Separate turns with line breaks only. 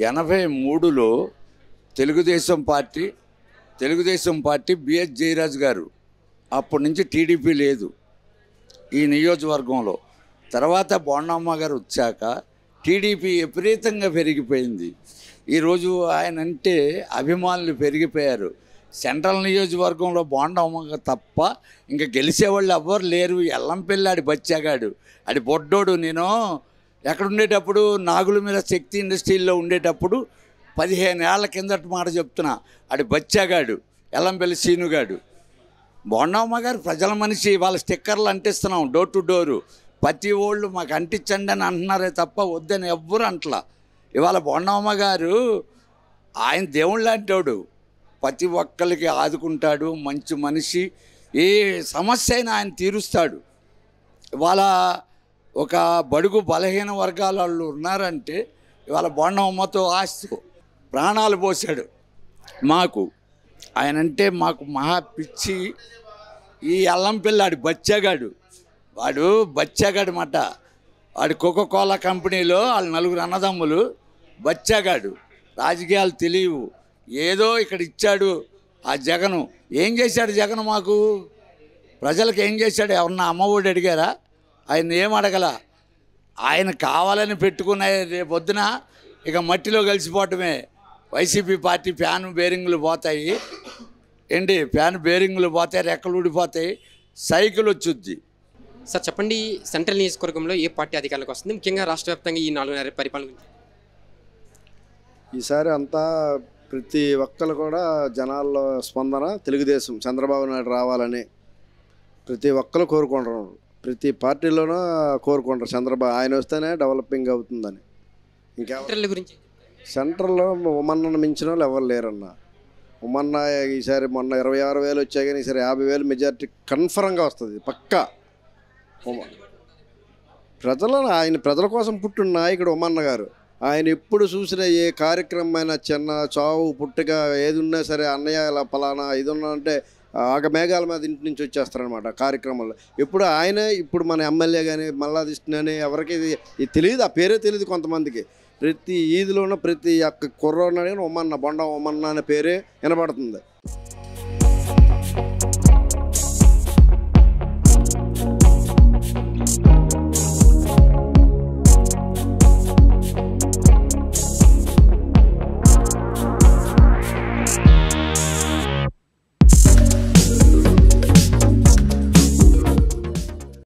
83లో Telugu Desam party BS Jayaraj గారు, అప్పటి నుంచి టీడీపీ లేదు ఈ నియోజకవర్గంలో. తర్వాత బోండమ్మ గారు వచ్చాక టీడీపీ విపరీతంగా పెరిగిపోయింది. ఈరోజు ఆయన అంటే అభిమానులు పెరిగిపోయారు. సెంట్రల్ నియోజకవర్గంలో బోండమ్మ తప్ప ఇంకా గెలిచేవాళ్ళు ఎవ్వరు లేరు. ఎల్లంపల్లి ఆడి బచ్చాగాడు, ఆడి బొడ్డోడు. నేను ఎక్కడ ఉండేటప్పుడు నాగుల మీద శక్తి ఇండస్ట్రీల్లో ఉండేటప్పుడు 15 ఏళ్ల కిందట మాట చెప్తున్నా, ఆడి బచ్చాగాడు ఎల్లంపల్లి సీనుగాడు. బోండమ్మ గారు ప్రజల మనిషి. వాళ్ళ స్టిక్కర్లు అంటిస్తున్నాం డోర్ టు డోరు. ప్రతి ఓళ్ళు మాకు అంటించండి అని అంటున్నారే తప్ప వద్దని ఎవ్వరు అంటలా. ఇవాళ బోండమ్మ గారు ఆయన దేవుళ్ళు లాంటోడు, ప్రతి ఒక్కరికి ఆదుకుంటాడు, మంచి మనిషి. ఏ సమస్య అయినా ఆయన తీరుస్తాడు. ఇవాళ ఒక బడుగు బలహీన వర్గాల వాళ్ళు ఉన్నారంటే ఇవాళ బోండమ్మతో ఆస్తి ప్రాణాలు పోశాడు మాకు. ఆయనంటే మాకు మహా పిచ్చి. ఈ అల్లంపల్లి ఆడి వాడు బచ్చాగాడు మాట. వాడు కోకోకోలా కంపెనీలో వాళ్ళ 4 అన్నదమ్ములు. బచ్చాగాడు, రాజకీయాలు తెలియవు. ఏదో ఇక్కడ ఇచ్చాడు ఆ జగను. ఏం చేశాడు జగన్ మాకు? ప్రజలకు ఏం చేశాడు? ఎవరన్నా అమ్మఒడి అడిగారా? ఆయన ఏం అడగల. ఆయన కావాలని పెట్టుకున్న రేపొద్దున ఇక మట్టిలో కలిసిపోవటమే. వైసీపీ పార్టీ ఫ్యాన్ బేరింగ్లు పోతాయి ఏంటి, ఫ్యాన్ బేరింగ్లు పోతాయి, రెక్కలు ఊడిపోతాయి, సైకిల్ వచ్చుద్ది.
సార్ చెప్పండి, సెంట్రల్ నియోజకవర్గంలో ఏ పార్టీ అధికారంలోకి వస్తుంది? ముఖ్యంగా రాష్ట్ర వ్యాప్తంగా ఈ 4 పరిపాలన గురించి.
ఈసారి అంతా ప్రతి ఒక్కరు కూడా జనాల్లో స్పందన తెలుగుదేశం, చంద్రబాబు నాయుడు రావాలని ప్రతి ఒక్కరు కోరుకుంటున్నారు. ప్రతి పార్టీలోనూ కోరుకుంటారు చంద్రబాబు ఆయన వస్తేనే డెవలపింగ్ అవుతుందని.
సెంట్రల్ గురించి
సెంట్రల్లో ఉమ్మన్నను మించిన వాళ్ళు ఎవరు లేరన్న. ఉమ్మన్న ఈసారి మొన్న 26,000 వచ్చాయి, కానీ ఈసారి 50,000 మెజార్టీ కన్ఫర్మ్గా వస్తుంది పక్కా. ఆయన ప్రజల కోసం పుట్టిన నాయకుడు ఉమ్మన్న గారు. ఆయన ఎప్పుడు చూసిన ఏ కార్యక్రమమైనా, చిన్న చావు పుట్టుక ఏది ఉన్నా సరే, అన్నయ్య ఇలా ఫలానా ఇది ఉన్నా అంటే ఆగమేఘాల మీద ఇంటి నుంచి వచ్చేస్తారనమాట కార్యక్రమాల్లో. ఇప్పుడు ఆయనే ఇప్పుడు మన ఎమ్మెల్యే కానీ మల్లాదిష్ణ అని ఎవరికి ఇది తెలియదు, ఆ పేరే తెలియదు కొంతమందికి. ప్రతి ఈదిలోనూ ప్రతి ఒక్క కుర్రోడు ఉమ్మన్న, బొండ ఉమ్మన్న అనే పేరే వినబడుతుంది.